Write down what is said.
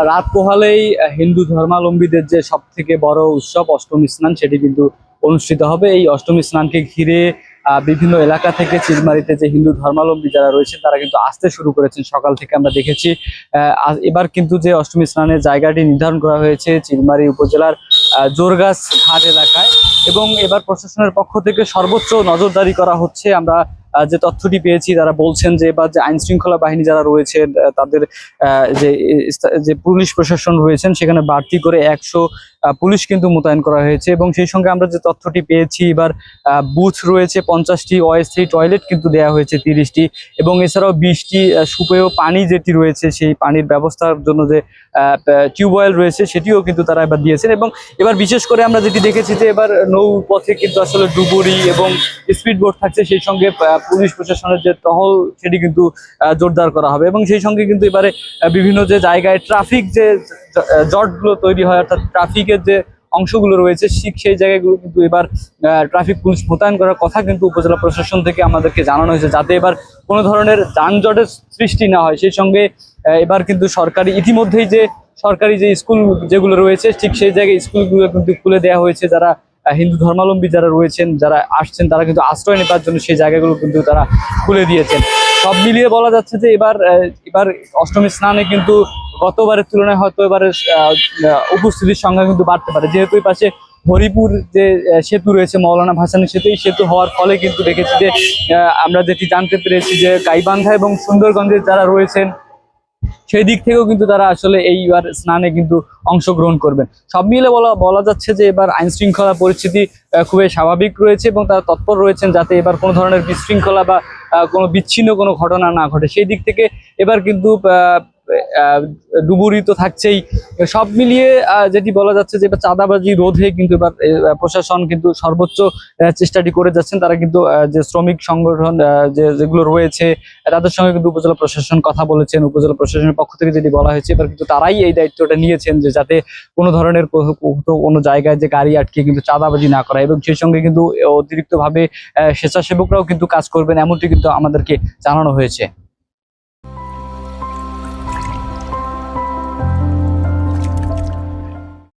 রাত পোহালেই হিন্দু ধর্মাবলম্বীদের যে সব থেকে বড় উৎসব অষ্টমী স্নান সেটি কিন্তু অনুষ্ঠিত হবে। এই অষ্টমী স্নানকে ঘিরে বিভিন্ন এলাকা থেকে চিলমারিতে যে হিন্দু ধর্মাবলম্বী যারা রয়েছে তারা কিন্তু আসতে শুরু করেছেন সকাল থেকে আমরা দেখেছি। এবার কিন্তু যে অষ্টমী স্নানের জায়গাটি নির্ধারণ করা হয়েছে চিলমারি উপজেলার জোরগাছ ঘাট এলাকায়, এবং এবার প্রশাসনের পক্ষ থেকে সর্বোচ্চ নজরদারি করা হচ্ছে। আমরা যে তথ্যটি পেয়েছি তারা বলছেন যে এবার যে আইন শৃঙ্খলা বাহিনী যারা রয়েছে তাদের যে যে পুলিশ প্রশাসন রয়েছেন সেখানে বাড়তি করে 100 পুলিশ কিন্তু মোতায়েন করা হয়েছে, এবং সেই সঙ্গে আমরা যে তথ্যটি পেয়েছি এবার বুথ রয়েছে 50টি, অস্থায়ী টয়লেট কিন্তু দেওয়া হয়েছে 30টি, এবং এছাড়াও 20টি সুপেয় পানি যেটি রয়েছে সেই পানির ব্যবস্থার জন্য যে টিউবওয়েল রয়েছে সেটিও কিন্তু তারা এবার দিয়েছেন। এবং এবার বিশেষ করে আমরা যেটি দেখেছি যে এবার নৌপথে কিন্তু আসলে ডুবুরি এবং স্পিড বোট থাকছে, সেই সঙ্গে পুলিশ প্রশাসনের যে টহল সেটি কিন্তু জোরদার করা হবে, এবং সেই সঙ্গে কিন্তু এবারে বিভিন্ন যে জায়গায় ট্রাফিক যে জটগুলো তৈরি হয় অর্থাৎ ট্রাফিকের যে অংশগুলো রয়েছে সেই জায়গাগুলো কিন্তু এবার ট্রাফিক পুলিশ মোতায়েন করার কথা কিন্তু উপজেলা প্রশাসন থেকে আমাদেরকে জানানো হয়েছে, যাতে এবার কোনো ধরনের যানজটের সৃষ্টি না হয়। সেই সঙ্গে এবার কিন্তু ইতিমধ্যেই যে সরকারি যে স্কুল যেগুলো রয়েছে ঠিক সেই জায়গায় স্কুলগুলো কিন্তু খুলে দেওয়া হয়েছে। যারা হিন্দু ধর্মাবলম্বী যারা রয়েছেন যারা আসছেন তারা কিন্তু আশ্রয় নেবার জন্য সেই জায়গাগুলো কিন্তু তারা খুলে দিয়েছেন। সব মিলিয়ে বলা যাচ্ছে যে এবার অষ্টমী স্নানে কিন্তু গতবারের তুলনায় হয়তো এবারে উপস্থিতির সংখ্যা কিন্তু বাড়তে পারে, যেহেতু এই পাশে হরিপুর যে সেতু রয়েছে মৌলানা ভাসানী সেতু, এই সেতু হওয়ার ফলে কিন্তু দেখেছি যে আমরা যেটি জানতে পেরেছি যে গাইবান্ধা এবং সুন্দরগঞ্জের যারা রয়েছেন সেই দিক থেকেও কিন্তু তারা আসলে এইবার স্নানে কিন্তু অংশগ্রহণ করবেন। সব মিলে বলা যাচ্ছে যে এবার আইন শৃঙ্খলা পরিস্থিতি খুবই স্বাভাবিক রয়েছে, এবং তারা তৎপর রয়েছেন যাতে এবার কোনো ধরনের বিশৃঙ্খলা বা কোনো বিচ্ছিন্ন কোনো ঘটনা না ঘটে। সেই দিক থেকে এবার কিন্তু ডুবুরি তো থাকছেই। সব মিলিয়ে যেটি বলা যাচ্ছে যে এবার চাঁদাবাজি রোধে কিন্তু এবার প্রশাসন কিন্তু সর্বোচ্চ চেষ্টাটি করে যাচ্ছেন। তারা কিন্তু যে শ্রমিক সংগঠন যেগুলো রয়েছে তাদের সঙ্গে কিন্তু উপজেলা প্রশাসন কথা বলেছেন। উপজেলা প্রশাসনের পক্ষ থেকে যেটি বলা হয়েছে এবার কিন্তু তারাই এই দায়িত্বটা নিয়েছেন যে যাতে কোনো ধরনের কোনো জায়গায় যে গাড়ি আটকে কিন্তু চাঁদাবাজি না করা, এবং সেই সঙ্গে কিন্তু অতিরিক্তভাবে স্বেচ্ছাসেবকরাও কিন্তু কাজ করবেন এমনটি কিন্তু আমাদেরকে জানানো হয়েছে।